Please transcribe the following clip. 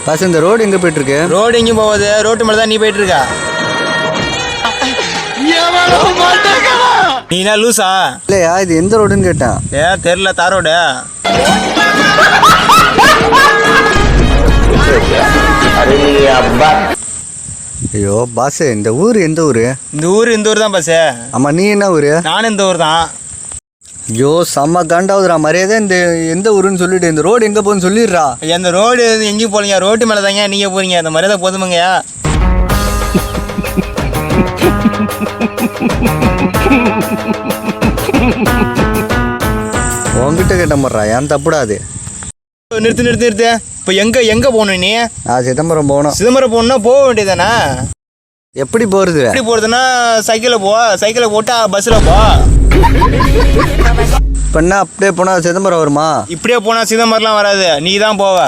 Pass இந்த road எங்கே போயிட்டுருக்கு? ரோடு எங்கேயும் போகுது, ரோட்டு மேலே தான் நீ போயிட்டு இருக்கா. நீ என்ன லூசா? இல்லையா, இது எந்த ரோடுன்னு கேட்டேன். தெரியல, தார் ரோடு. ஐயோ பாஸ், இந்த ஊர் எந்த ஊர்? இந்த ஊர் தான் பாஸ். ஆமாம், நீ என்ன ஊர்? நானும் இந்த ஊர் தான். ஐயோ செம்ம காண்டாவுதுரா. மரியாதை இந்த எந்த ஊருன்னு சொல்லிட்டு இந்த ரோடு எங்கே போகுதுன்னு சொல்லிடுறா. இந்த ரோடு எங்கேயும் போறீங்க, ரோட்டு மேலே தாங்க நீங்கள் போறீங்க. இந்த மரியாதை போதுமுங்க. உங்ககிட்ட கேட்ட மாட்றா, ஏன் தப்புடாது. நிறுத்து. இப்போ எங்கே போகணும் நீ? நான் சிதம்பரம் போகணும். சிதம்பரம் போகணுன்னா போக வேண்டியதானே? எப்படி போகிறது? எப்படி போகிறதுன்னா சைக்கிளில் போ, சைக்கிளை போட்டா பஸ்ஸில் போ. இப்போ என்ன அப்படியே போனால் சிதம்பரம் வருமா? இப்படியே போனால் சிதம்பரம்லாம் வராது, நீ தான் போவ.